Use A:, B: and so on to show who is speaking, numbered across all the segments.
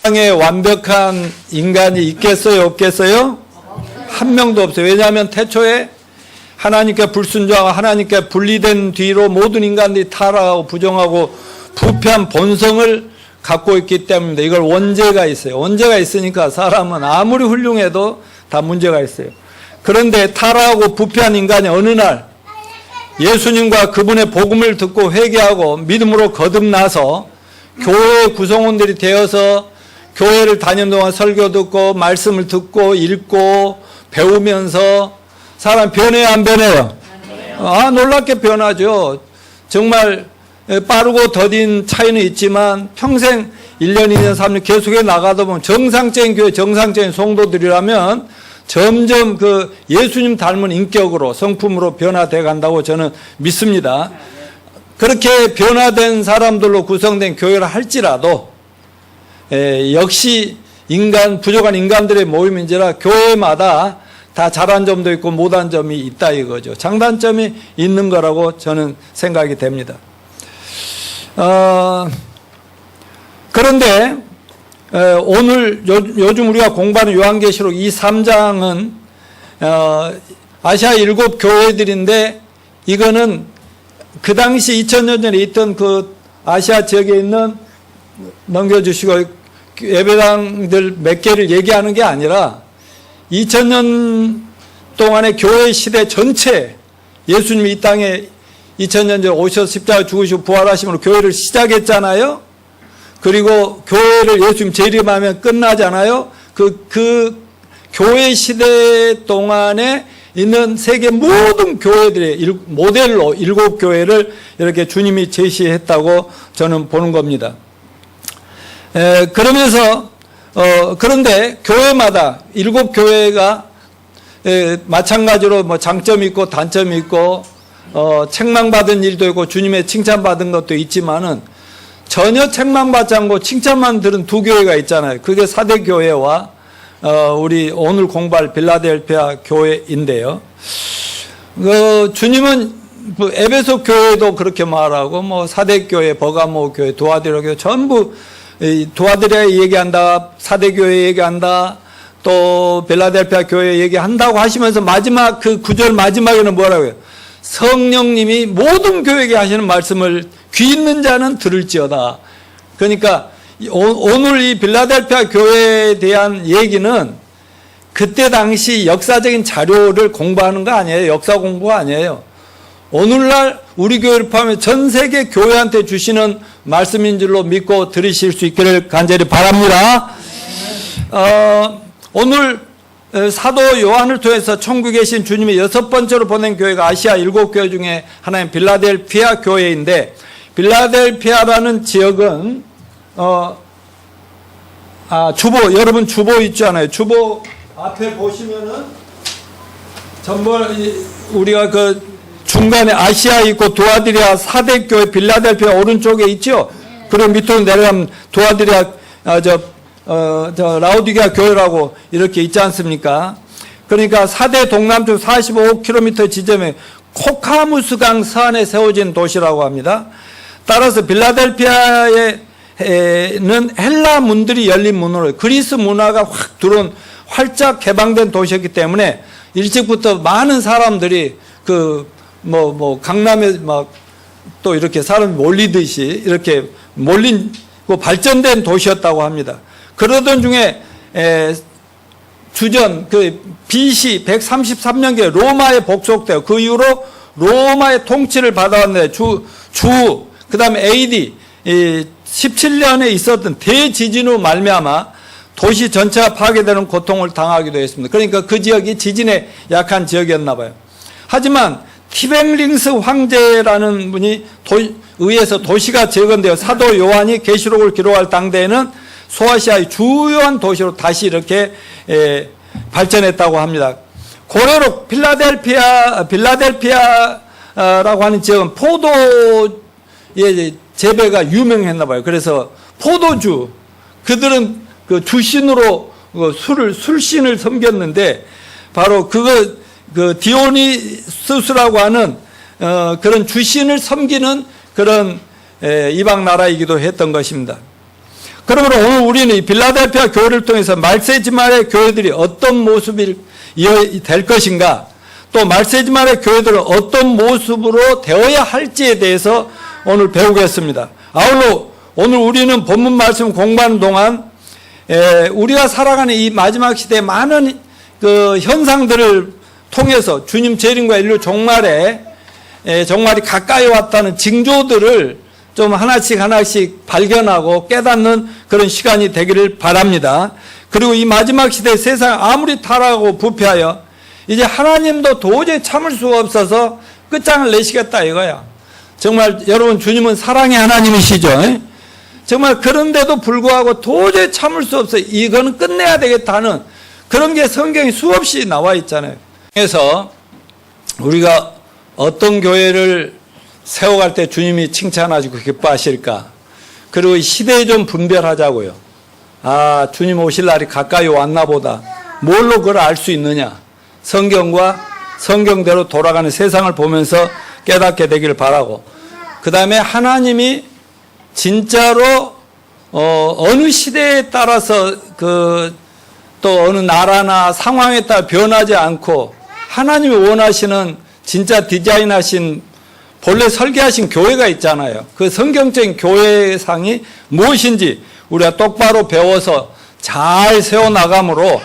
A: 세상에 완벽한 인간이 있겠어요, 없겠어요? 한 명도 없어요. 왜냐하면 태초에 하나님께 불순종하고 하나님께 분리된 뒤로 모든 인간들이 타락하고 부정하고 부패한 본성을 갖고 있기 때문입니다. 이걸 원죄가 있어요. 원죄가 있으니까 사람은 아무리 훌륭해도 다 문제가 있어요. 그런데 타락하고 부패한 인간이 어느 날 예수님과 그분의 복음을 듣고 회개하고 믿음으로 거듭나서 교회 구성원들이 되어서 교회를 다니는 동안 설교 듣고 말씀을 듣고 읽고 배우면서 사람 변해요, 안 변해요? 아, 놀랍게 변하죠. 정말 빠르고 더딘 차이는 있지만 평생 1년, 2년, 3년 계속해 나가다 보면 정상적인 교회, 정상적인 성도들이라면 점점 그 예수님 닮은 인격으로 성품으로 변화돼 간다고 저는 믿습니다. 그렇게 변화된 사람들로 구성된 교회를 할지라도 역시 부족한 인간들의 모임인지라 교회마다 다 잘한 점도 있고 못한 점이 있다 이거죠. 장단점이 있는 거라고 저는 생각이 됩니다. 그런데 오늘 요즘 우리가 공부하는 요한계시록 이 3장은 아시아 7교회들인데 이거는 그 당시 2000년 전에 있던 그 아시아 지역에 있는 넘겨주시고 예배당들 몇 개를 얘기하는 게 아니라 2000년 동안의 교회 시대 전체 예수님이 이 땅에 2000년 전에 오셔서 십자가 죽으시고 부활하심으로 교회를 시작했잖아요. 그리고 교회를 예수님 재림하면 끝나잖아요. 그 교회 시대 동안에 있는 세계 모든 교회들의 모델로 7교회를 이렇게 주님이 제시했다고 저는 보는 겁니다. 그러면서 그런데 교회마다 7교회가 마찬가지로 뭐 장점이 있고 단점이 있고 책망받은 일도 있고 주님의 칭찬받은 것도 있지만은 전혀 책망받지 않고 칭찬만 들은 2교회가 있잖아요. 그게 사대교회와 우리 오늘 공부할 빌라델피아 교회인데요. 주님은 에베소 교회도 그렇게 말하고 뭐 사대교회, 버가모 교회, 도아디라 교회 전부 도아디라 얘기한다, 사대교회 얘기한다, 또 빌라델피아 교회 얘기한다고 하시면서 마지막 그 구절 마지막에는 뭐라고요? 성령님이 모든 교회에게 하시는 말씀을 귀 있는 자는 들을지어다. 그러니까 오늘 이 빌라델피아 교회에 대한 얘기는 그때 당시 역사적인 자료를 공부하는 거 아니에요. 역사 공부가 아니에요. 오늘날 우리 교회를 포함해 전 세계 교회한테 주시는 말씀인 줄로 믿고 들으실 수 있기를 간절히 바랍니다. 오늘 사도 요한을 통해서 천국에 계신 주님이 6번째로 보낸 교회가 아시아 7교회 중에 하나인 빌라델피아 교회인데, 빌라델피아라는 지역은 여러분 주보 있잖아요. 주보 앞에 보시면은 전부 우리가 그 중간에 아시아 있고 도아디리아 사대교회 빌라델피아 오른쪽에 있죠. 그리고 밑으로 내려가면 도아디리아 라우디게아 교회라고 이렇게 있지 않습니까? 그러니까 사대 동남쪽 45km 지점에 코카무스강 서안에 세워진 도시라고 합니다. 따라서 빌라델피아에는 헬라 문들이 열린 문으로 그리스 문화가 확 들어온 활짝 개방된 도시였기 때문에 일찍부터 많은 사람들이 강남에 막 또 이렇게 사람이 몰리듯이 이렇게 몰리고 발전된 도시였다고 합니다. 그러던 중에 주전 BC 133년경에 로마에 복속되어 그 이후로 로마의 통치를 받아왔는데 그 다음에 AD 17년에 있었던 대지진으로 말미암아 도시 전체가 파괴되는 고통을 당하기도 했습니다. 그러니까 그 지역이 지진에 약한 지역이었나 봐요. 하지만 티뱅링스 황제라는 분이 의해서 도시가 재건되어 사도 요한이 계시록을 기록할 당대에는 소아시아의 주요한 도시로 다시 이렇게 발전했다고 합니다. 고래로 빌라델피아라고 하는 지역은 포도의 재배가 유명했나 봐요. 그래서 포도주, 그들은 그 주신으로 술신을 섬겼는데 바로 그 디오니수스라고 하는 그런 주신을 섬기는 그런 이방 나라이기도 했던 것입니다. 그러므로 오늘 우리는 이 빌라델피아 교회를 통해서 말세지말의 교회들이 어떤 모습이 될 것인가, 또 말세지말의 교회들은 어떤 모습으로 되어야 할지에 대해서 오늘 배우겠습니다. 아울러 오늘 우리는 본문 말씀 공부하는 동안 우리가 살아가는 이 마지막 시대의 많은 그 현상들을 통해서 주님 재림과 인류 종말이 가까이 왔다는 징조들을 좀 하나씩 발견하고 깨닫는 그런 시간이 되기를 바랍니다. 그리고 이 마지막 시대 세상 아무리 타락하고 부패하여 이제 하나님도 도저히 참을 수가 없어서 끝장을 내시겠다 이거야. 정말 여러분, 주님은 사랑의 하나님이시죠. 정말 그런데도 불구하고 도저히 참을 수 없어, 이거는 끝내야 되겠다는 그런 게 성경에 수없이 나와 있잖아요. 그래서 우리가 어떤 교회를 세워갈 때 주님이 칭찬하시고 기뻐하실까? 그리고 시대에 좀 분별하자고요. 아, 주님 오실 날이 가까이 왔나 보다. 뭘로 그걸 알 수 있느냐? 성경과 성경대로 돌아가는 세상을 보면서 깨닫게 되기를 바라고, 그 다음에 하나님이 진짜로 어느 시대에 따라서 또 어느 나라나 상황에 따라 변하지 않고 하나님이 원하시는 진짜 디자인하신 본래 설계하신 교회가 있잖아요. 그 성경적인 교회상이 무엇인지 우리가 똑바로 배워서 잘 세워나감으로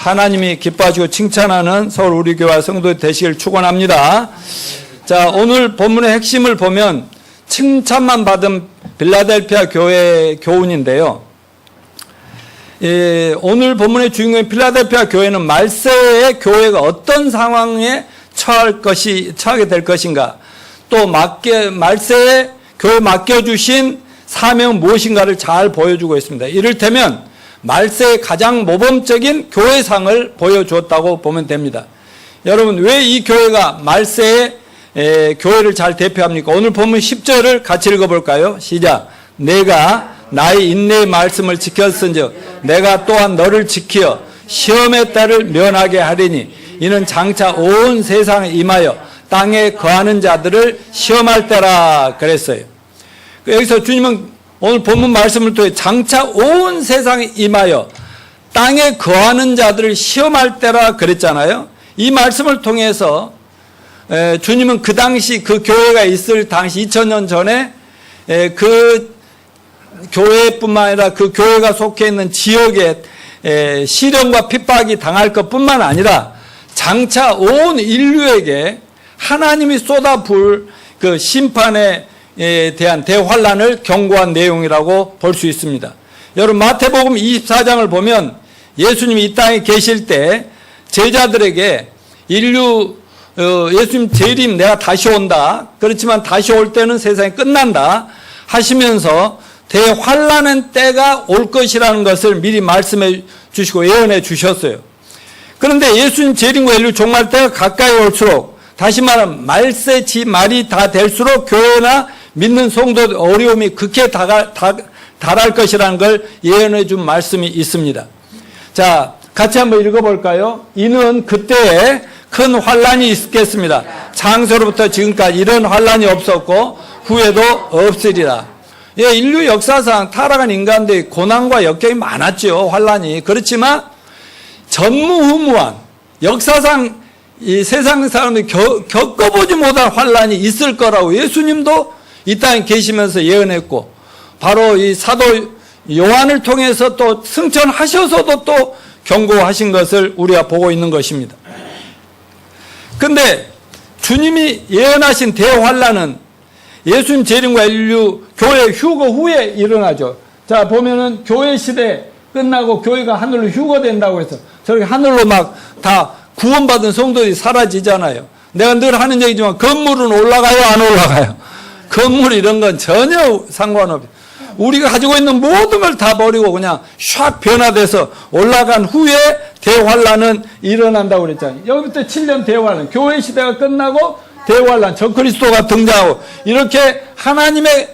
A: 하나님이 기뻐하시고 칭찬하는 서울 우리 교회 성도들 되시길 축원합니다. 자, 오늘 본문의 핵심을 보면 칭찬만 받은 빌라델피아 교회 교훈인데요. 오늘 본문의 주인공인 필라델피아 교회는 말세의 교회가 어떤 상황에 처하게 될 것인가, 또 말세에 교회 맡겨주신 사명은 무엇인가를 잘 보여주고 있습니다. 이를테면 말세의 가장 모범적인 교회상을 보여주었다고 보면 됩니다. 여러분, 왜 이 교회가 말세의 교회를 잘 대표합니까? 오늘 본문 10절을 같이 읽어볼까요? 시작. 내가 나의 인내의 말씀을 지켰은즉 내가 또한 너를 지키어 시험의 때를 면하게 하리니 이는 장차 온 세상에 임하여 땅에 거하는 자들을 시험할 때라 그랬어요. 여기서 주님은 오늘 본문 말씀을 통해 장차 온 세상에 임하여 땅에 거하는 자들을 시험할 때라 그랬잖아요. 이 말씀을 통해서 주님은 그 당시 그 교회가 있을 당시 2000년 전에 그 교회뿐만 아니라 그 교회가 속해 있는 지역에 시련과 핍박이 당할 것뿐만 아니라 장차 온 인류에게 하나님이 쏟아부을 그 심판에 대한 대환란을 경고한 내용이라고 볼 수 있습니다. 여러분, 마태복음 24장을 보면 예수님이 이 땅에 계실 때 제자들에게 예수님 재림, 내가 다시 온다. 그렇지만 다시 올 때는 세상이 끝난다 하시면서 대환란의 때가 올 것이라는 것을 미리 말씀해 주시고 예언해 주셨어요. 그런데 예수님 재림과 인류 종말 때가 가까이 올수록, 다시 말하면 말세 말이 다 될수록 교회나 믿는 성도들 어려움이 극에 달할 것이라는 걸 예언해 준 말씀이 있습니다. 자, 같이 한번 읽어볼까요? 이는 그때에 큰 환란이 있겠습니다. 창세로부터 지금까지 이런 환란이 없었고 후에도 없으리라. 예, 인류 역사상 타락한 인간들이 고난과 역경이 많았죠. 환란이. 그렇지만 전무후무한 역사상 이 세상 사람들이 겪어보지 못한 환란이 있을 거라고 예수님도 이 땅에 계시면서 예언했고, 바로 이 사도 요한을 통해서 또 승천하셔서도 또 경고하신 것을 우리가 보고 있는 것입니다. 그런데 주님이 예언하신 대환란은 예수님 재림과 인류 교회 휴거 후에 일어나죠. 자, 보면은 교회 시대 끝나고 교회가 하늘로 휴거된다고 해서 저렇게 하늘로 막 다 구원받은 성도들이 사라지잖아요. 내가 늘 하는 얘기지만 건물은 올라가요, 안 올라가요? 건물 이런 건 전혀 상관없어요. 우리가 가지고 있는 모든 걸 다 버리고 그냥 샥 변화돼서 올라간 후에 대환란은 일어난다고 그랬잖아요. 여기부터 7년 대환란, 교회 시대가 끝나고 대환란, 적그리스도가 등장하고, 이렇게 하나님의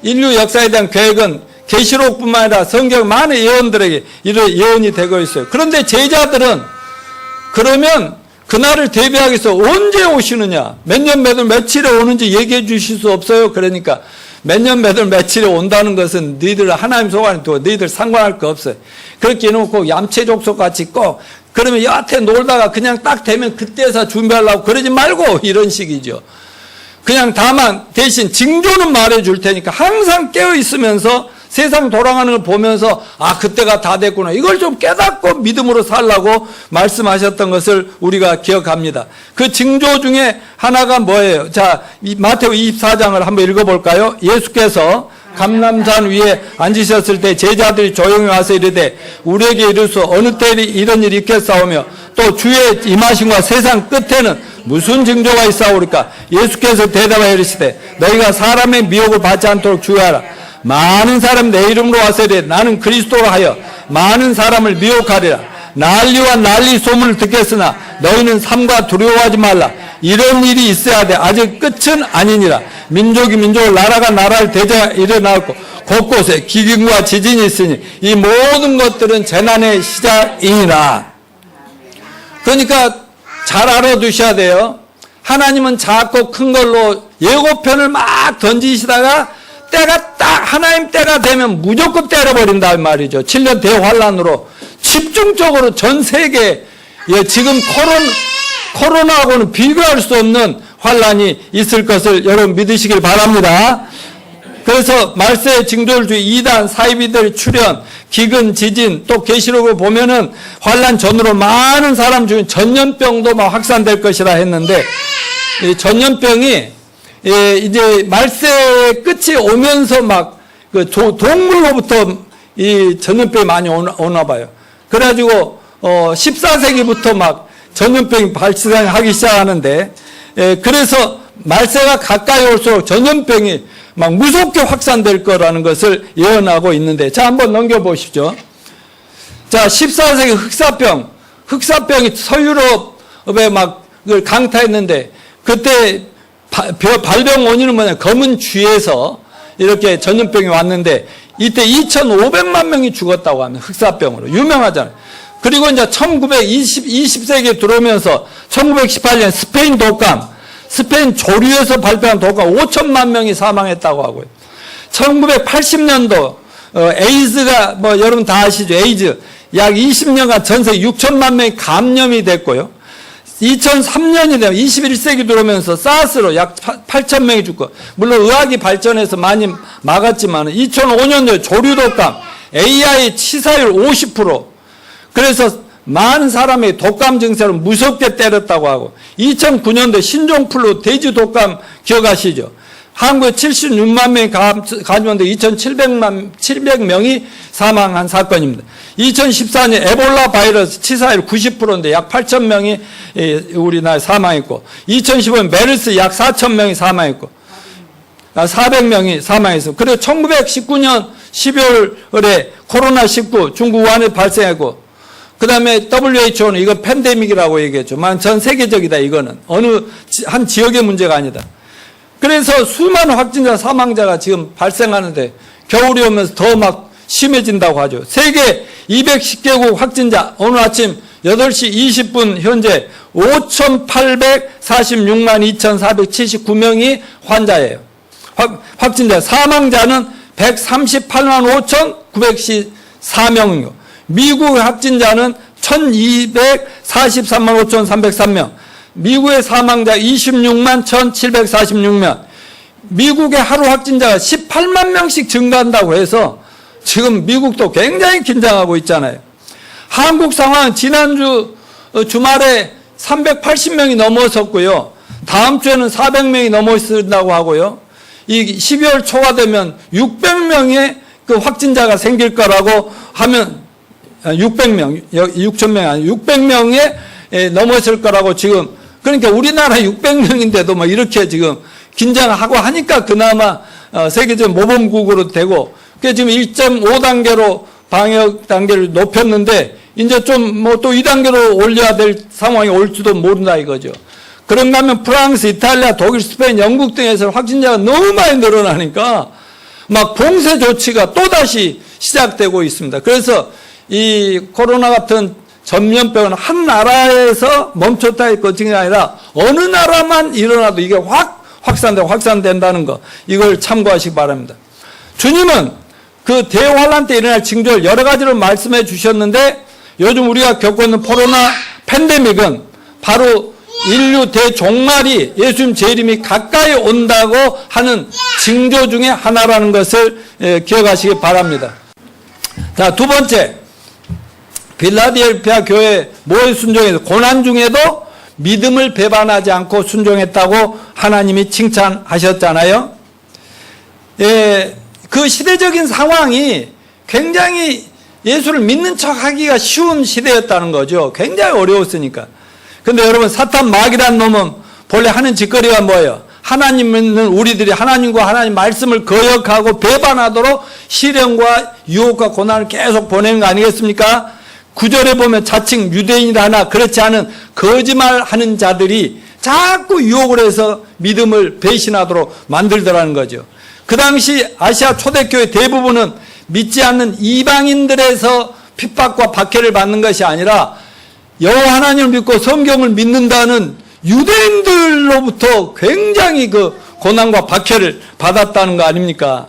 A: 인류 역사에 대한 계획은 계시록뿐만 아니라 성경 많은 예언들에게 이런 예언이 되고 있어요. 그런데 제자들은 그러면 그날을 대비하기 위해서 언제 오시느냐, 몇 년 며칠에 오는지 얘기해 주실 수 없어요. 그러니까 몇 년 며칠에 온다는 것은 너희들 하나님 소관에 두고 너희들 상관할 거 없어요. 그렇게 해놓고 얌체족속같이 꼭 그러면 여하튼 놀다가 그냥 딱 되면 그때서 준비하려고 그러지 말고 이런 식이죠. 그냥 다만 대신 징조는 말해줄 테니까 항상 깨어있으면서 세상 돌아가는 걸 보면서 아 그때가 다 됐구나 이걸 좀 깨닫고 믿음으로 살라고 말씀하셨던 것을 우리가 기억합니다. 그 징조 중에 하나가 뭐예요? 자, 마태오 24장을 한번 읽어볼까요? 예수께서 감람산 위에 앉으셨을 때 제자들이 조용히 와서 이르되 우리에게 이르소 어느 때 이런 일이 있겠사오며 또 주의 임하심과 세상 끝에는 무슨 징조가 있사오리까? 예수께서 대답하여 이르시되 너희가 사람의 미혹을 받지 않도록 주의하라. 많은 사람 내 이름으로 와서 이르되 나는 그리스도라 하여 많은 사람을 미혹하리라. 난리와 난리 소문을 듣겠으나 너희는 삼가 두려워하지 말라. 이런 일이 있어야 돼. 아직 끝은 아니니라. 민족이 민족을 나라가 나라를 대자 일어나고 곳곳에 기근과 지진이 있으니 이 모든 것들은 재난의 시작이니라. 그러니까 잘 알아두셔야 돼요. 하나님은 작고 큰 걸로 예고편을 막 던지시다가 때가 딱 하나님 때가 되면 무조건 때려버린다 말이죠. 7년 대환란으로 집중적으로 전 세계 지금 코로나하고는 비교할 수 없는 환란이 있을 것을 여러분 믿으시길 바랍니다. 그래서 말세의 징조를 주 이단 사이비들 출현 기근 지진 또 계시록을 보면은 환란 전으로 많은 사람 중에 전염병도 막 확산될 것이라 했는데 이 전염병이 이제 말세의 끝이 오면서 막 그 동물로부터 이 전염병이 많이 오나 봐요. 그래가지고 14세기부터 막 전염병이 발생하기 시작하는데 그래서 말세가 가까이 올수록 전염병이 막 무섭게 확산될 거라는 것을 예언하고 있는데 자 한번 넘겨보십시오. 자 14세기 흑사병이 서유럽에 막 그걸 강타했는데 그때 발병 원인은 뭐냐 검은 쥐에서 이렇게 전염병이 왔는데 이때 2,500만 명이 죽었다고 합니다. 흑사병으로 유명하잖아요. 그리고 이제 20세기에 들어오면서 1918년 스페인 독감 스페인 조류에서 발병한 독감 5천만 명이 사망했다고 하고요. 1980년도 에이즈가 뭐 여러분 다 아시죠? 에이즈 약 20년간 전 세계 6천만 명이 감염이 됐고요. 2003년이 되면 21세기 들어오면서 사스로 약 8천 명이 죽고 물론 의학이 발전해서 많이 막았지만 2005년도에 조류독감 AI 치사율 50% 그래서 많은 사람이 독감 증세로 무섭게 때렸다고 하고 2009년도에 신종플루 돼지 독감 기억하시죠? 한국에 76만 명이 감염돼 2,700명이 사망한 사건입니다. 2014년 에볼라 바이러스 치사율 90%인데 약 8천 명이 우리나라에 사망했고 2015년 메르스 약 4천 명이 사망했고 400명이 사망했고 그리고 1919년 12월에 코로나19 중국 우한에 발생했고 그 다음에 WHO는 이거 팬데믹이라고 얘기했죠. 전 세계적이다 이거는. 어느 한 지역의 문제가 아니다. 그래서 수많은 확진자 사망자가 지금 발생하는데 겨울이 오면서 더 막 심해진다고 하죠. 세계 210개국 확진자 오늘 아침 8시 20분 현재 5,846만 2,479명이 환자예요. 확진자 사망자는 138만 5,914명이고 미국 확진자는 1,243만 5,303명 미국의 사망자 26만 1,746명 미국의 하루 확진자가 18만 명씩 증가한다고 해서 지금 미국도 굉장히 긴장하고 있잖아요. 한국 상황은 지난주 주말에 380명이 넘어섰고요. 다음 주에는 400명이 넘어선다고 하고요. 이 12월 초가 되면 600명의 그 확진자가 생길 거라고 하면 600명, 6,000명이 아니고 600명에 넘어설 거라고 지금 그러니까 우리나라 600명인데도 뭐 이렇게 지금 긴장하고 하니까 그나마 세계적 모범국으로 되고 그 지금 1.5단계로 방역 단계를 높였는데 이제 좀 뭐 또 2단계로 올려야 될 상황이 올지도 모른다 이거죠. 그런가 하면 프랑스, 이탈리아, 독일, 스페인, 영국 등에서 확진자가 너무 많이 늘어나니까 막 봉쇄 조치가 또다시 시작되고 있습니다. 그래서 이 코로나 같은 전염병은 한 나라에서 멈췄다 할 것이 아니라 어느 나라만 일어나도 이게 확 확산된다는 거, 이걸 참고하시기 바랍니다. 주님은 그 대환란 때 일어날 징조를 여러 가지로 말씀해 주셨는데, 요즘 우리가 겪고 있는 코로나 팬데믹은 바로 인류 대종말이 예수님 재림이 가까이 온다고 하는 징조 중에 하나라는 것을 기억하시기 바랍니다. 자, 두 번째, 빌라델피아 교회 모의 순종에서 고난 중에도 믿음을 배반하지 않고 순종했다고 하나님이 칭찬하셨잖아요. 그 시대적인 상황이 굉장히 예수를 믿는 척 하기가 쉬운 시대였다는 거죠. 굉장히 어려웠으니까. 근데 여러분, 사탄 마귀란 놈은 본래 하는 짓거리가 뭐예요? 하나님 믿는 우리들이 하나님과 하나님 말씀을 거역하고 배반하도록 시련과 유혹과 고난을 계속 보내는 거 아니겠습니까? 9절에 보면 자칭 유대인이라 하나 그렇지 않은 거짓말하는 자들이 자꾸 유혹을 해서 믿음을 배신하도록 만들더라는 거죠. 그 당시 아시아 초대교회 대부분은 믿지 않는 이방인들에서 핍박과 박해를 받는 것이 아니라 여호와 하나님을 믿고 성경을 믿는다는 유대인들로부터 굉장히 그 고난과 박해를 받았다는 거 아닙니까?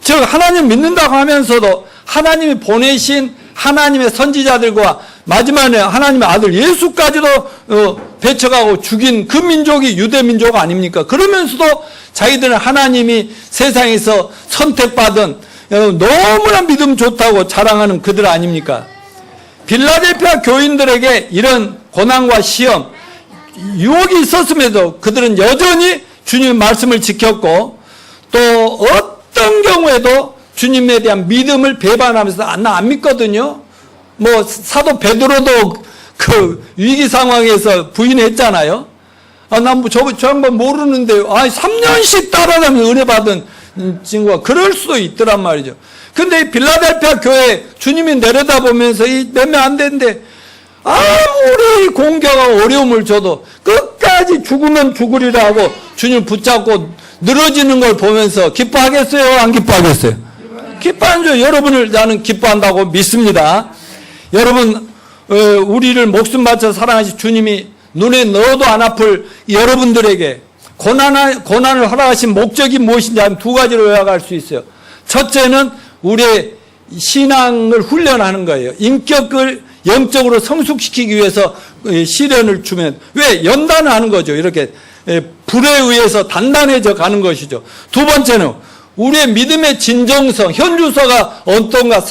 A: 즉 하나님 믿는다고 하면서도 하나님이 보내신 하나님의 선지자들과 마지막에 하나님의 아들 예수까지도 배척하고 죽인 그 민족이 유대 민족 아닙니까? 그러면서도 자기들은 하나님이 세상에서 선택받은 너무나 믿음 좋다고 자랑하는 그들 아닙니까? 빌라델피아 교인들에게 이런 고난과 시험, 유혹이 있었음에도 그들은 여전히 주님의 말씀을 지켰고, 또 어떤 경우에도 주님에 대한 믿음을 배반하면서 나 안 믿거든요. 뭐 사도 베드로도 그 위기 상황에서 부인했잖아요. 난 저 양반 모르는데 3년씩 따라다니면서 은혜 받은 친구가 그럴 수도 있더란 말이죠. 근데 빌라델피아 교회 주님이 내려다보면서 이 몇 명 안 되는데 아무리 공격하고 어려움을 줘도 끝까지 죽으면 죽으리라 하고 주님 붙잡고 늘어지는 걸 보면서 기뻐하겠어요? 안 기뻐하겠어요? 기뻐하죠. 여러분을 나는 기뻐한다고 믿습니다. 여러분, 우리를 목숨 바쳐 사랑하신 주님이 눈에 넣어도 안 아플 여러분들에게 고난을 허락하신 목적이 무엇인지 한 두 가지로 요약할 수 있어요. 첫째는 우리의 신앙을 훈련하는 거예요. 인격을 영적으로 성숙시키기 위해서 시련을 주면, 왜? 연단을 하는 거죠. 이렇게 불에 의해서 단단해져 가는 것이죠. 두 번째는 우리의 믿음의 진정성, 현주소가 어떤가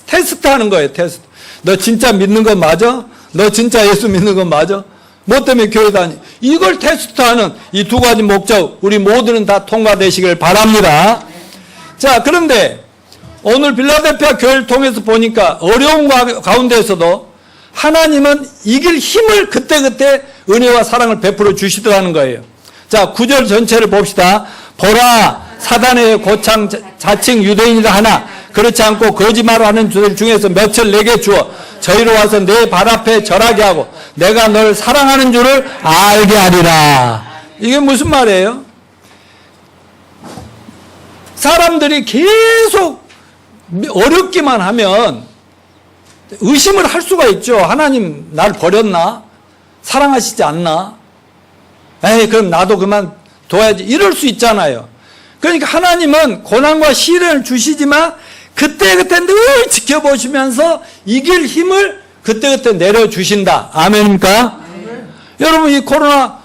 A: 테스트하는 거예요. 테스트. 너 진짜 믿는 건 맞아? 너 진짜 예수 믿는 건 맞아? 뭐 때문에 교회 다니? 이걸 테스트하는 이 두 가지 목적, 우리 모두는 다 통과되시길 바랍니다. 자, 그런데 오늘 빌라델피아 교회를 통해서 보니까 어려운 가운데에서도 하나님은 이길 힘을 그때그때 은혜와 사랑을 베풀어 주시더라는 거예요. 자, 9절 전체를 봅시다. 보라, 사단의 고창 자칭 유대인이라 하나 그렇지 않고 거짓말을 하는 자들 중에서 몇을 내게 주어 저희로 와서 내 발 앞에 절하게 하고 내가 널 사랑하는 줄을 알게 하리라. 이게 무슨 말이에요? 사람들이 계속 어렵기만 하면 의심을 할 수가 있죠. 하나님 날 버렸나? 사랑하시지 않나? 에이, 그럼 나도 그만 둬야지. 이럴 수 있잖아요. 그러니까 하나님은 고난과 시련을 주시지만 그때그때 늘 지켜보시면서 이길 힘을 그때그때 내려주신다. 아멘입니까? 여러분, 이 코로나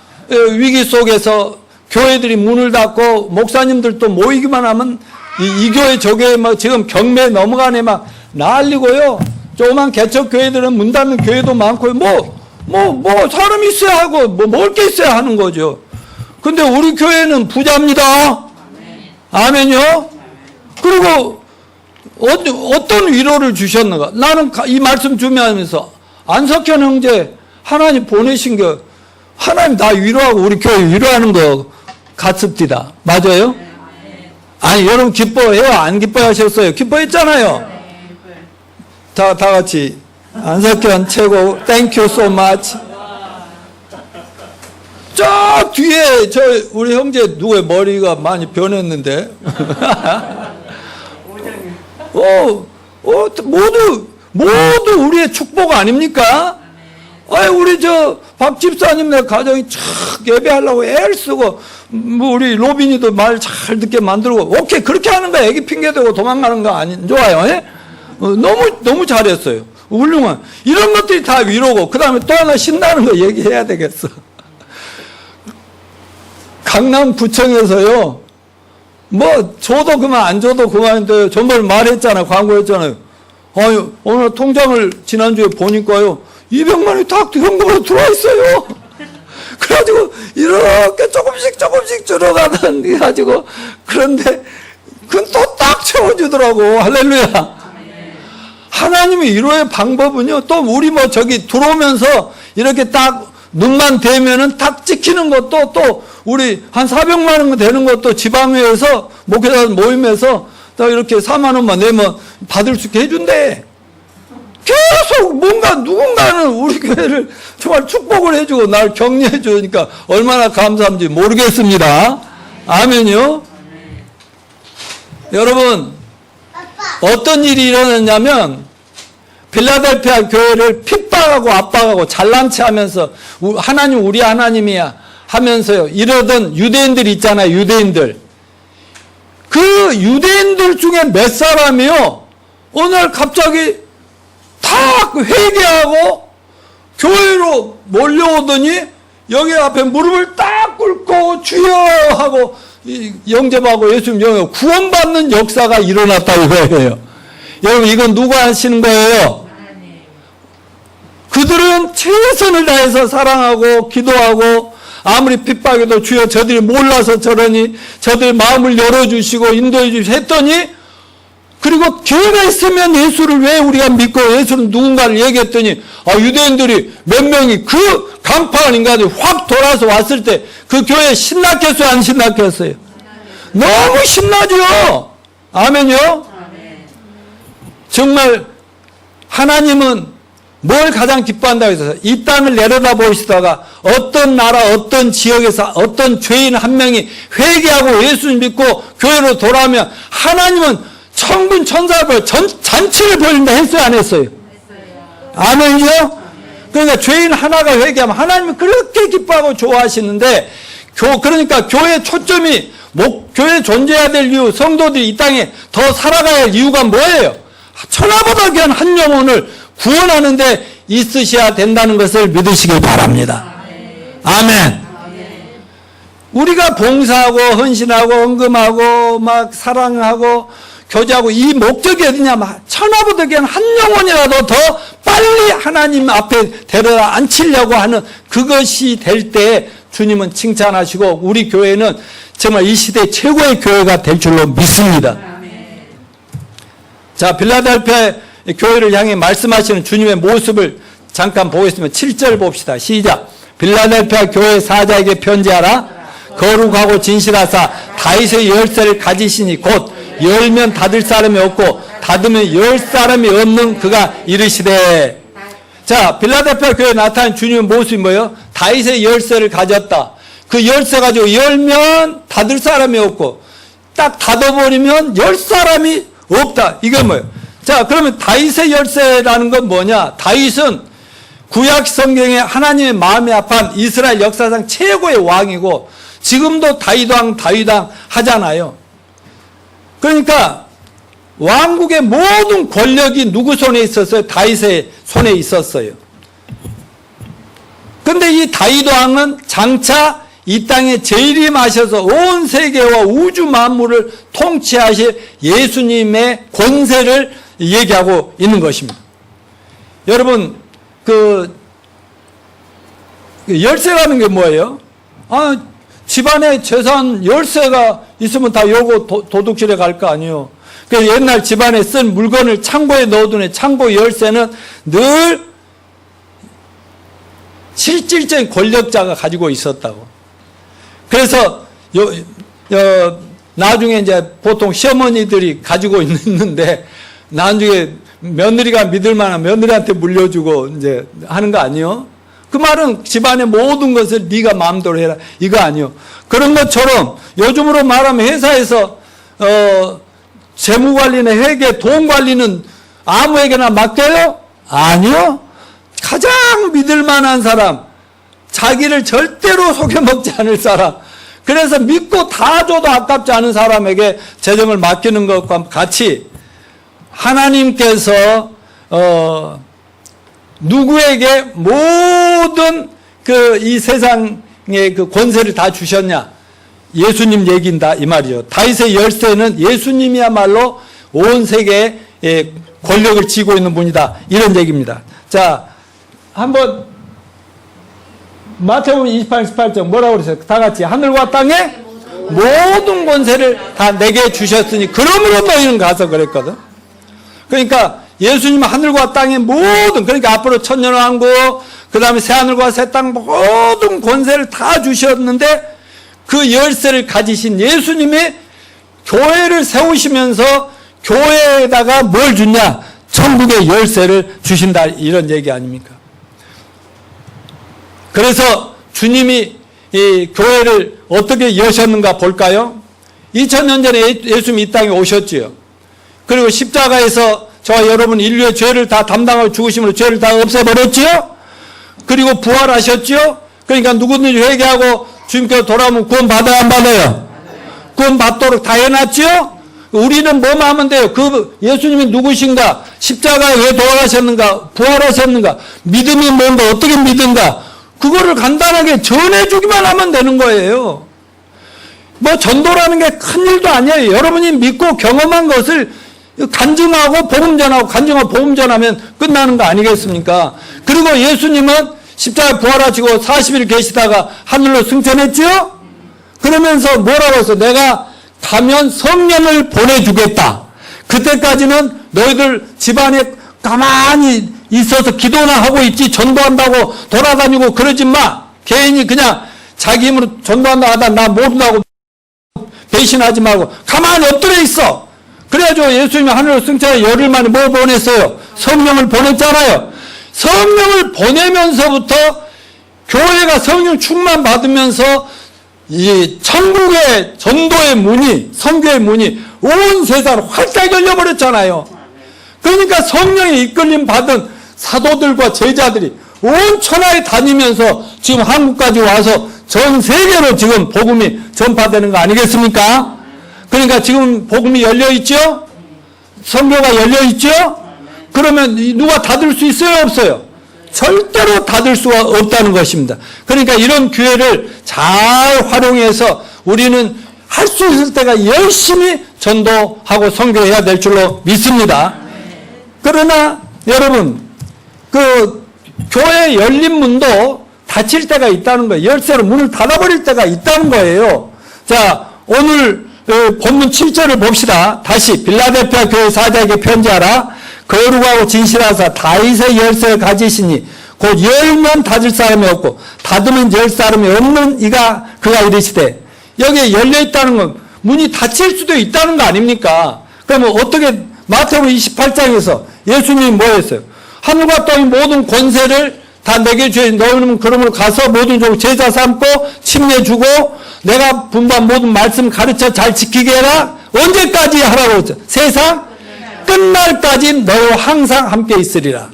A: 위기 속에서 교회들이 문을 닫고 목사님들도 모이기만 하면 이 교회 저 교회 막 지금 경매 넘어가네 막 난리고요. 조그만 개척 교회들은 문 닫는 교회도 많고요. 뭐 사람 있어야 하고 뭐 먹을 게 있어야 하는 거죠. 근데 우리 교회는 부자입니다. 아멘요. 그리고 어떤 위로를 주셨는가? 나는 이 말씀 준비하면서 안석현 형제 하나님 보내신 게 하나님 나 위로하고 우리 교회 위로하는 거 같습니다. 맞아요? 아니 여러분 기뻐해요? 안 기뻐하셨어요? 기뻐했잖아요. 다 같이 안석현 최고 땡큐 so much. 저 뒤에 저 우리 형제 누구의 머리가 많이 변했는데 모두 우리의 축복 아닙니까? 아니 우리 저 박 집사님네 가정이 촥 예배하려고 애를 쓰고 뭐 우리 로빈이도 말 잘 듣게 만들고, 오케이, 그렇게 하는 거야. 애기 핑계대고 도망가는 거 안 좋아요. 예? 너무 잘했어요. 훌륭한. 이런 것들이 다 위로고, 그 다음에 또 하나 신나는 거 얘기해야 되겠어. 강남구청에서요, 뭐, 줘도 그만, 안 줘도 그만인데, 전번에 말했잖아요. 광고했잖아요. 아유, 오늘 통장을 지난주에 보니까요, 200만 원이 딱 현금으로 들어와 있어요. 그래가지고, 이렇게 조금씩 줄어가던, 해가지고, 그런데, 그건 또 딱 채워주더라고. 할렐루야. 하나님의 위로의 방법은요, 또 우리 뭐 저기 들어오면서 이렇게 딱 눈만 대면은 딱 찍히는 것도 또 우리 한 400만 원 되는 것도 지방회에서 목회자 모임에서 또 이렇게 4만 원만 내면 받을 수 있게 해준대. 계속 뭔가 누군가는 우리 교회를 정말 축복을 해주고 날 격려해 주니까 얼마나 감사한지 모르겠습니다. 아멘요. 여러분, 어떤 일이 일어났냐면 필라델피아 교회를 핍박하고 압박하고 잘난 체 하면서 하나님 우리 하나님이야 하면서요 이러던 유대인들이 있잖아요. 유대인들. 그 유대인들 중에 몇 사람이요 어느 날 갑자기 다 회개하고 교회로 몰려오더니 여기 앞에 무릎을 딱 꿇고 주여 하고 영접하고 예수님 영접 구원받는 역사가 일어났다 이거예요. 여러분 이건 누가 하시는 거예요? 그들은 최선을 다해서 사랑하고 기도하고 아무리 핍박해도 주여 저들이 몰라서 저러니 저들 마음을 열어주시고 인도해 주시고 했더니 그리고 교회가 있으면 예수를 왜 우리가 믿고 예수는 누군가를 얘기했더니 유대인들이 몇 명이 그 강팍한 인간들이 확 돌아서 왔을 때 그 교회 신났겠어요? 안 신났겠어요? 너무 신나죠? 아멘요? 정말 하나님은 뭘 가장 기뻐한다고 해서 이 땅을 내려다 보시다가 어떤 나라 어떤 지역에서 어떤 죄인 한 명이 회개하고 예수를 믿고 교회로 돌아오면 하나님은 천군 천사를 잔치를 벌린다 했어요 안 했어요? 아멘이요? 그러니까 죄인 하나가 회개하면 하나님은 그렇게 기뻐하고 좋아하시는데 그러니까 교회의 초점이 교회 존재해야 될 이유 성도들이 이 땅에 더 살아가야 할 이유가 뭐예요? 천하보다 귀한 한 영혼을 구원하는 데 있으셔야 된다는 것을 믿으시길 바랍니다. 아멘. 우리가 봉사하고 헌신하고 헌금하고 막 사랑하고 교제하고 이 목적이 어디냐? 천하보다 귀한 한 영혼이라도 더 빨리 하나님 앞에 데려다 앉히려고 하는 그것이 될 때 주님은 칭찬하시고 우리 교회는 정말 이 시대 최고의 교회가 될 줄로 믿습니다. 자, 필라델피아 교회를 향해 말씀하시는 주님의 모습을 잠깐 보겠습니다. 7절 봅시다. 시작. 필라델피아 교회 사자에게 편지하라. 거룩하고 진실하사 다윗의 열쇠를 가지시니 곧 열면 닫을 사람이 없고 닫으면 열 사람이 없는 그가 이르시되. 자, 필라델피아 교회에 나타난 주님의 모습이 뭐예요? 다윗의 열쇠를 가졌다. 그 열쇠 가지고 열면 닫을 사람이 없고 딱 닫아버리면 열 사람이 없다. 이게 뭐예요? 자, 그러면 다윗의 열쇠라는 건 뭐냐? 다윗은 구약 성경에 하나님의 마음에 합한 이스라엘 역사상 최고의 왕이고 지금도 다윗 왕 하잖아요. 그러니까 왕국의 모든 권력이 누구 손에 있었어요? 다윗의 손에 있었어요. 근데 이 다윗 왕은 장차 이 땅에 재림하셔서 온 세계와 우주 만물을 통치하실 예수님의 권세를 얘기하고 있는 것입니다. 여러분, 그 열쇠라는 게 뭐예요? 집안에 재산 열쇠가 있으면 다 요거 도둑질에 갈 거 아니에요. 그 옛날 집안에 쓴 물건을 창고에 넣어두는 창고 열쇠는 늘 실질적인 권력자가 가지고 있었다고. 그래서 나중에 이제 보통 시어머니들이 가지고 있는데 나중에 며느리가 믿을 만한 며느리한테 물려주고 이제 하는 거 아니에요? 그 말은 집안의 모든 것을 네가 마음대로 해라 이거 아니에요. 그런 것처럼 요즘으로 말하면 회사에서 재무관리나 회계, 돈관리는 아무에게나 맡겨요? 아니요. 가장 믿을 만한 사람, 자기를 절대로 속여먹지 않을 사람, 그래서 믿고 다 줘도 아깝지 않은 사람에게 재정을 맡기는 것과 같이 하나님께서 누구에게 모든 이 세상의 그 권세를 다 주셨냐? 예수님 얘기인다 이 말이죠. 다윗의 열쇠는 예수님이야말로 온 세계에 권력을 쥐고 있는 분이다 이런 얘기입니다. 자, 한번 마태복음 28, 18장 뭐라고 그랬어요? 다 같이 하늘과 땅에 모든 권세를 다 내게 주셨으니 그러므로 너희는 가서 그랬거든. 그러니까 예수님은 하늘과 땅의 모든, 그러니까 앞으로 천년왕국, 그 다음에 새하늘과 새 땅 모든 권세를 다 주셨는데 그 열쇠를 가지신 예수님이 교회를 세우시면서 교회에다가 뭘 주냐? 천국의 열쇠를 주신다 이런 얘기 아닙니까? 그래서 주님이 이 교회를 어떻게 여셨는가 볼까요? 2000년 전에 예수님이 이 땅에 오셨지요. 그리고 십자가에서 저와 여러분 인류의 죄를 다 담당하고 죽으심으로 죄를 다 없애버렸지요. 그리고 부활하셨지요. 그러니까 누구든지 회개하고 주님께로 돌아오면 구원 받아야 안 받아요? 구원 받도록 다 해놨지요. 우리는 뭐만 하면 돼요? 그 예수님이 누구신가? 십자가에 왜 돌아가셨는가? 부활하셨는가? 믿음이 뭔가? 어떻게 믿은가? 그거를 간단하게 전해주기만 하면 되는 거예요. 뭐 전도라는 게 큰일도 아니에요. 여러분이 믿고 경험한 것을 간증하고 복음 전하고 간증하고 복음 전하면 끝나는 거 아니겠습니까? 그리고 예수님은 십자가에 부활하시고 40일 계시다가 하늘로 승천했지요? 그러면서 뭐라고 했어? 내가 가면 성령을 보내주겠다. 그때까지는 너희들 집안에 가만히 있어서 기도나 하고 있지 전도한다고 돌아다니고 그러지 마. 개인이 그냥 자기 힘으로 전도한다 하다 나 모른다고 배신하지 말고 가만히 엎드려 있어. 그래가지고 예수님이 하늘로 승천해 열흘 만에 뭐 보냈어요? 성령을 보냈잖아요. 성령을 보내면서부터 교회가 성령 충만 받으면서 이 천국의 전도의 문이, 선교의 문이 온 세상으로 활짝 열려버렸잖아요. 그러니까 성령의 이끌림 받은 사도들과 제자들이 온 천하에 다니면서 지금 한국까지 와서 전 세계로 지금 복음이 전파되는 거 아니겠습니까? 그러니까 지금 복음이 열려있죠? 선교가 열려있죠? 그러면 누가 닫을 수 있어요? 없어요? 절대로 닫을 수가 없다는 것입니다. 그러니까 이런 기회를 잘 활용해서 우리는 할 수 있을 때가 열심히 전도하고 선교해야 될 줄로 믿습니다. 그러나 여러분, 그 교회 열린 문도 닫힐 때가 있다는 거예요. 열쇠로 문을 닫아버릴 때가 있다는 거예요. 자, 오늘 본문 7절을 봅시다. 다시 빌라델피아 교회 사자에게 편지하라. 거룩하고 진실하사 다윗의 열쇠를 가지시니 곧 열면 닫을 사람이 없고 닫으면 열 사람이 없는 그가 이르시되, 여기에 열려있다는 건 문이 닫힐 수도 있다는 거 아닙니까? 그러면 어떻게 마태복음 28장에서 예수님이 뭐 했어요? 하늘과 땅의 모든 권세를 다 내게 주니 너희는 그러므로 가서 모든 종 제자 삼고 침례주고 내가 분부한 모든 말씀 가르쳐 잘 지키게 해라. 언제까지 하라고 했죠? 세상 끝날까지 너희와 항상 함께 있으리라.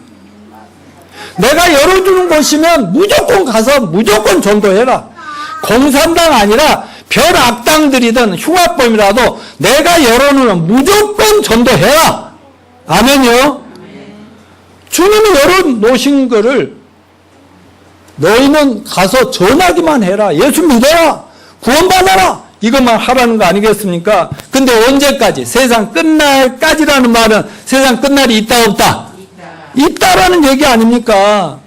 A: 내가 열어주는 곳이면 무조건 가서 무조건 전도해라. 공산당 아니라 별 악당들이든 흉악범이라도 내가 열어놓으면 무조건 전도해라. 아멘요. 주님이 열어놓으신 거를 너희는 가서 전하기만 해라. 예수 믿어라. 구원받아라. 이것만 하라는 거 아니겠습니까? 근데 언제까지? 세상 끝날까지라는 말은 세상 끝날이 있다 없다? 있다라는 얘기 아닙니까?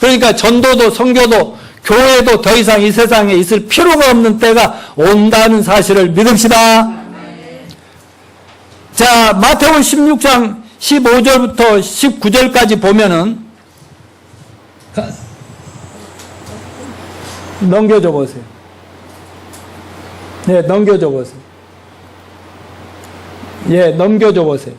A: 그러니까 전도도 선교도 교회도 더 이상 이 세상에 있을 필요가 없는 때가 온다는 사실을 믿읍시다. 자, 마태복음 16장 15절부터 19절까지 보면은 넘겨줘 보세요. 네, 넘겨줘 보세요. 예, 넘겨줘 보세요.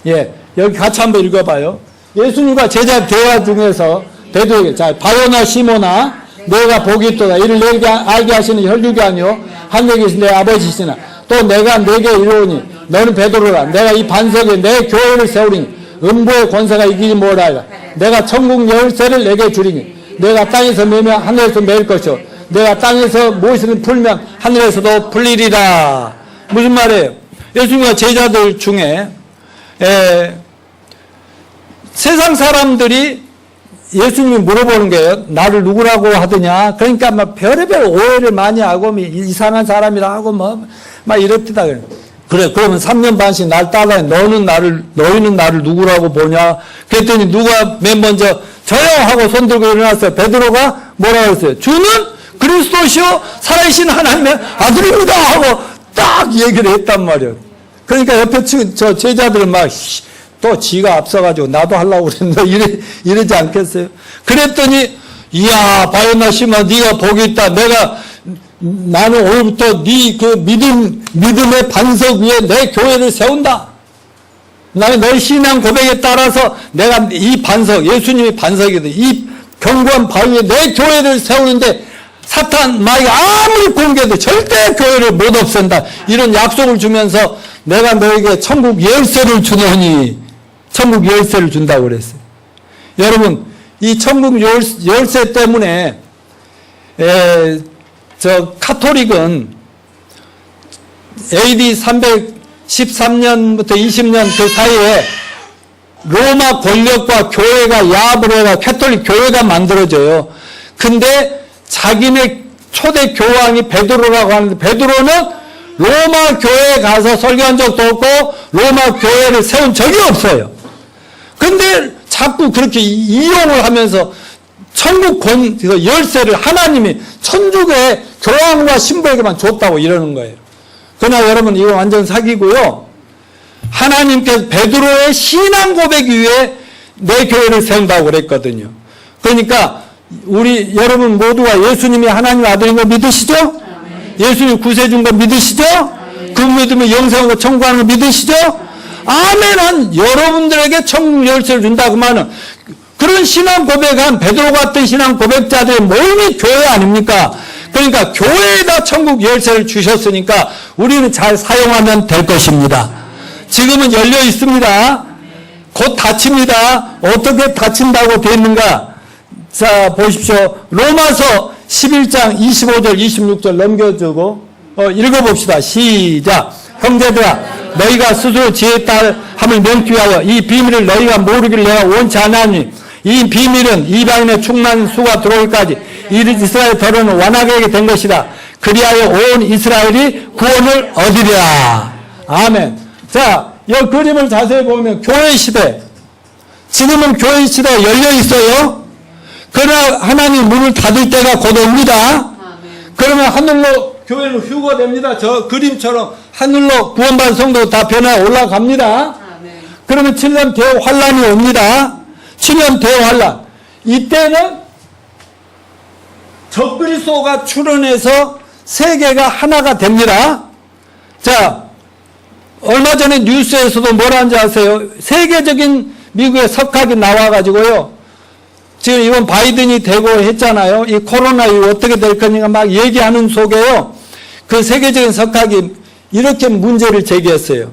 A: 예, 여기 같이 한번 읽어봐요. 예수님과 제자 대화 중에서 베드로에게, 자, 바요나 시모나 내가 복이 있도다. 이를 내게 알게 하시는 혈육이 아니요 하늘에 계신 내 아버지시나 또 내가 내게 이르오니 너는 베드로라. 내가 이 반석에 내 교회를 세우리니 음부의 권세가 이기지 못하리라. 내가 천국 열쇠를 내게 주리니 내가 땅에서 매며 하늘에서 매일 것이요 내가 땅에서 무엇을 풀면 하늘에서도 풀리리라. 무슨 말이에요? 예수님과 제자들 중에 세상 사람들이 예수님이 물어보는 거예요. 나를 누구라고 하더냐? 그러니까 막 별의별 오해를 많이 하고 이상한 사람이라 하고 막 이렇다 그래. 그러면 3년 반씩 날 따라해. 너희는 나를 누구라고 보냐? 그랬더니 누가 맨 먼저 저요 하고 손 들고 일어났어요. 베드로가 뭐라고 했어요? 주는 그리스도시요 살아계신 하나님의 아들입니다 하고 딱 얘기를 했단 말이에요. 그러니까 옆에 저 제자들은 막 또 지가 앞서가지고 나도 하려고 그랬는데 이러지 않겠어요? 그랬더니 이야 바요나 시몬 네가 복이 있다. 나는 오늘부터 네 그 믿음의 반석 위에 내 교회를 세운다. 나는 너희 신앙 고백에 따라서 내가 이 반석, 예수님이 반석이거든. 이 견고한 바위에 내 교회를 세우는데 사탄 마귀가 아무리 공개해도 절대 교회를 못 없앤다. 이런 약속을 주면서 내가 너에게 천국 열쇠를 주노니 천국 열쇠를 준다고 그랬어요. 여러분 이 천국 열쇠 때문에 저 카톨릭은 AD 313년부터 20년 그 사이에 로마 권력과 교회가 야합을 해가 카톨릭 교회가 만들어져요. 근데 자기네 초대 교황이 베드로라고 하는데 베드로는 로마 교회에 가서 설교한 적도 없고 로마 교회를 세운 적이 없어요. 근데 자꾸 그렇게 이용을 하면서 천국 열쇠를 하나님이 천주교의 교황과 신부에게만 줬다고 이러는 거예요. 그러나 여러분 이거 완전 사기고요. 하나님께서 베드로의 신앙 고백 위에 내 교회를 세운다고 그랬거든요. 그러니까 여러분 모두가 예수님이 하나님의 아들인 거 믿으시죠? 예수님 구세 준 거 믿으시죠? 그 믿으면 영생하고 천국하는 거 믿으시죠? 아멘은 여러분들에게 천국 열쇠를 준다 그 말은 그런 신앙 고백한 베드로 같은 신앙 고백자들의 모임이 교회 아닙니까? 그러니까 교회에다 천국 열쇠를 주셨으니까 우리는 잘 사용하면 될 것입니다. 지금은 열려 있습니다. 곧 닫힙니다. 어떻게 닫힌다고 되어 있는가? 자 보십시오. 로마서 11장 25절 26절 넘겨주고 읽어봅시다. 시작. 형제들아 너희가 스스로 지혜에 따름을 명기 위하여 이 비밀을 너희가 모르기를 내가 원치 않으니 이 비밀은 이방인의 충만한 수가 들어오기까지 이스라엘 더러는 완악하게 된 것이다. 그리하여 온 이스라엘이 구원을 얻으리라. 아멘. 자, 이 그림을 자세히 보면 교회 시대. 지금은 교회 시대가 열려 있어요. 그러나 하나님 문을 닫을 때가 곧 옵니다. 그러면 하늘로 교회는 휴거됩니다. 저 그림처럼 하늘로 구원받은 성도 다 변화 올라갑니다. 그러면 7년 대환란이 옵니다. 7년 대환란. 이때는 적그리스도가 출현해서 세계가 하나가 됩니다. 자, 얼마 전에 뉴스에서도 뭐라는지 아세요? 세계적인 미국의 석학이 나와가지고요. 지금 이번 바이든이 되고 했잖아요. 이 코로나 이후 어떻게 될 거니까 막 얘기하는 속에요. 그 세계적인 석학이 이렇게 문제를 제기했어요.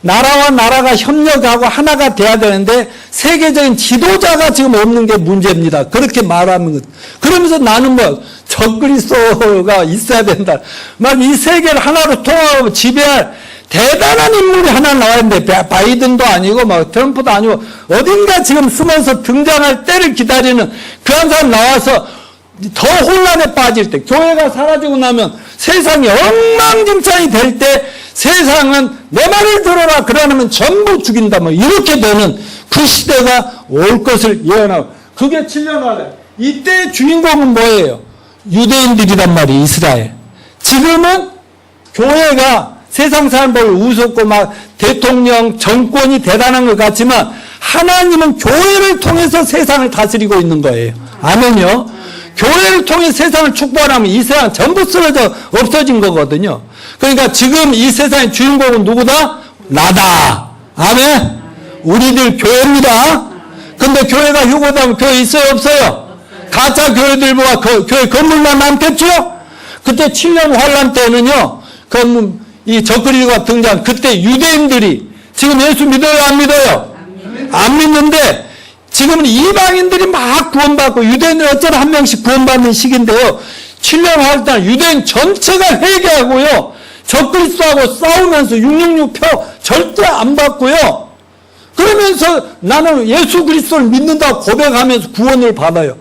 A: 나라와 나라가 협력하고 하나가 돼야 되는데 세계적인 지도자가 지금 없는 게 문제입니다. 그렇게 말하면 그러면서 나는 적그리스도가 있어야 된다. 막 이 세계를 하나로 통합하고 지배할 대단한 인물이 하나 나왔는데 바이든도 아니고 트럼프도 아니고 어딘가 지금 숨어서 등장할 때를 기다리는 그 한 사람 나와서 더 혼란에 빠질 때 교회가 사라지고 나면 세상이 엉망진창이 될 때 세상은 내 말을 들어라 그러면 전부 죽인다 이렇게 되는 그 시대가 올 것을 예언하고 그게 7년 안에 이때의 주인공은 뭐예요? 유대인들이란 말이에요. 이스라엘. 지금은 교회가 세상 사람들 우습고 대통령 정권이 대단한 것 같지만 하나님은 교회를 통해서 세상을 다스리고 있는 거예요. 아멘요. 교회를 통해 세상을 축복하면 이 세상 전부 쓰러져 없어진 거거든요. 그러니까 지금 이 세상의 주인공은 누구다? 나다. 아멘. 우리들 교회입니다. 근데 교회가 휴고되면 교회 있어요 없어요? 가짜 교회들보다 교회 건물만 남겠죠? 그때 7년 환란 때는요. 이 적그리스도가 등장. 그때 유대인들이 지금 예수 믿어요 안 믿어요? 안 믿는데 지금은 이방인들이 막 구원받고 유대인들 어쩌나 한 명씩 구원받는 시기인데요. 7년 활동 유대인 전체가 회개하고요. 적그리스도하고 싸우면서 666표 절대 안 받고요. 그러면서 나는 예수 그리스도를 믿는다고 고백하면서 구원을 받아요.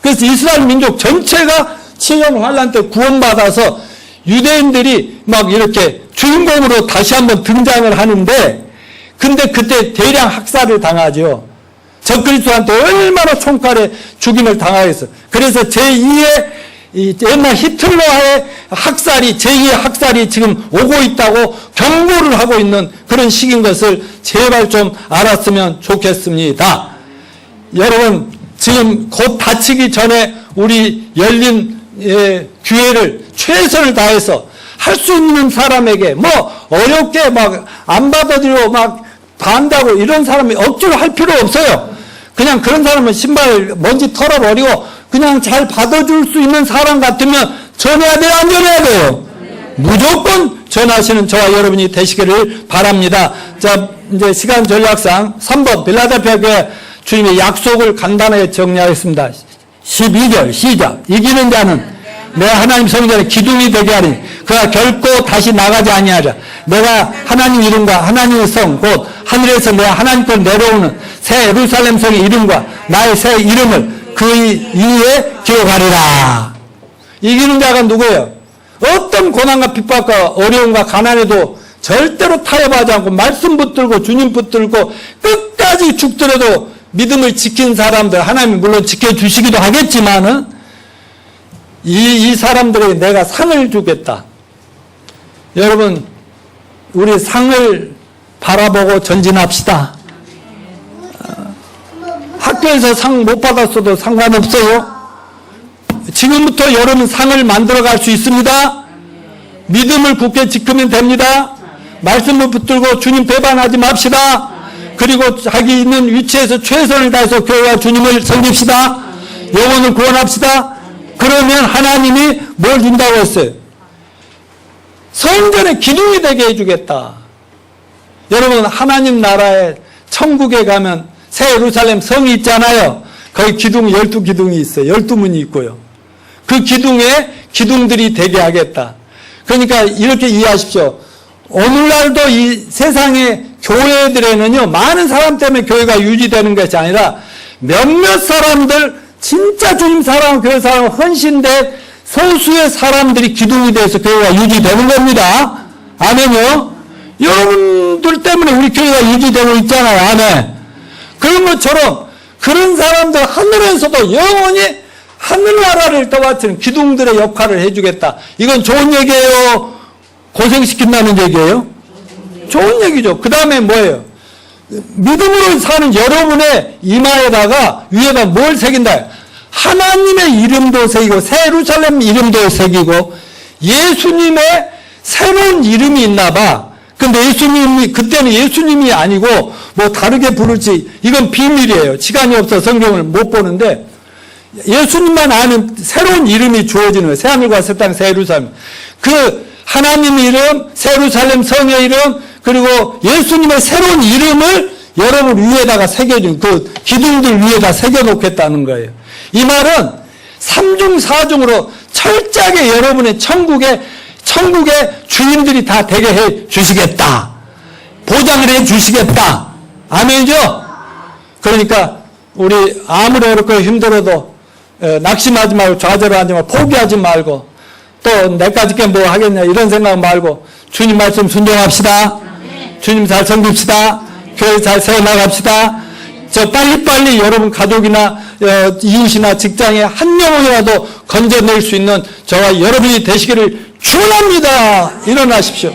A: 그래서 이스라엘 민족 전체가 7년 환란 때 구원받아서 유대인들이 막 이렇게 주인공으로 다시 한번 등장을 하는데, 근데 그때 대량 학살을 당하죠. 적그리스도한테 얼마나 총칼에 죽임을 당하겠어. 그래서 제2의 옛날 히틀러의 학살이, 제2의 학살이 지금 오고 있다고 경고를 하고 있는 그런 시기인 것을 제발 좀 알았으면 좋겠습니다. 여러분, 지금 곧 다치기 전에 우리 열린 기회를 최선을 다해서 할 수 있는 사람에게 뭐 어렵게 막 안 받아들이고 막 반다고 이런 사람이 억지로 할 필요 없어요. 그냥 그런 사람은 신발 먼지 털어버리고 그냥 잘 받아줄 수 있는 사람 같으면 전해야 돼요, 안 전해야 돼요? 무조건 전하시는 저와 여러분이 되시기를 바랍니다. 자, 이제 시간 전략상 3번 빌라델피아 교회 주님의 약속을 간단하게 정리하겠습니다. 12절 시작. 이기는 자는 내 하나님 성전에 기둥이 되게 하리니 그가 결코 다시 나가지 아니하리라. 내가 하나님 이름과 하나님의 성 곧 하늘에서 내 하나님께 내려오는 새 예루살렘 성의 이름과 나의 새 이름을 그 위에 기록하리라. 이기는 자가 누구예요? 어떤 고난과 핍박과 어려움과 가난에도 절대로 타협하지 않고 말씀 붙들고 주님 붙들고 끝까지 죽더라도 믿음을 지킨 사람들, 하나님이 물론 지켜주시기도 하겠지만은 이 사람들에게 내가 상을 주겠다. 여러분, 우리 상을 바라보고 전진합시다. 학교에서 상 못 받았어도 상관없어요. 지금부터 여러분 상을 만들어갈 수 있습니다. 믿음을 굳게 지키면 됩니다. 말씀을 붙들고 주님 배반하지 맙시다. 그리고 자기 있는 위치에서 최선을 다해서 교회와 주님을 섬깁시다. 영혼을 구원합시다. 그러면 하나님이 뭘 준다고 했어요? 성전의 기둥이 되게 해주겠다. 여러분, 하나님 나라에 천국에 가면 새 예루살렘 성이 있잖아요. 거기 기둥 12기둥이 있어요. 12문이 있고요. 그 기둥에 기둥들이 되게 하겠다. 그러니까 이렇게 이해하십시오. 오늘날도 이 세상의 교회들에는요, 많은 사람 때문에 교회가 유지되는 것이 아니라 몇몇 사람들, 진짜 주님 사랑하고 교회 사랑하고 헌신된 소수의 사람들이 기둥이 돼서 교회가 유지되는 겁니다. 아멘요? 여러분들 때문에 우리 교회가 유지되고 있잖아요. 아멘. 그런 것처럼 그런 사람들 하늘에서도 영원히 하늘나라를 떠받치는 기둥들의 역할을 해주겠다. 이건 좋은 얘기예요? 고생시킨다는 얘기예요? 좋은 얘기죠. 그 다음에 뭐예요? 믿음으로 사는 여러분의 이마에다가 위에다 뭘 새긴다? 하나님의 이름도 새기고 새 예루살렘 이름도 새기고 예수님의 새로운 이름이 있나 봐. 근데 예수님이 그때는 예수님이 아니고 뭐 다르게 부를지 이건 비밀이에요. 시간이 없어 성경을 못 보는데 예수님만 아는 새로운 이름이 주어지는 거예요. 새하늘과 새 땅 새 예루살렘. 그 하나님 이름, 새 예루살렘 성의 이름, 그리고 예수님의 새로운 이름을 여러분 위에다가 새겨준 그 기둥들 위에다 새겨놓겠다는 거예요. 이 말은 3중 4중으로 철저하게 여러분의 천국의 주인들이 다 되게 해 주시겠다. 보장을 해 주시겠다. 아멘이죠? 그러니까 우리 아무리 어렵고 힘들어도 낙심하지 말고 좌절하지 말고 포기하지 말고 또 내까지 게 뭐 하겠냐 이런 생각 말고 주님 말씀 순종합시다. 주님 잘 섬깁시다. 교회 잘 세워나갑시다. 저 빨리빨리 여러분 가족이나 이웃이나 직장에 한 명이라도 건져낼 수 있는 저와 여러분이 되시기를 축원합니다. 일어나십시오.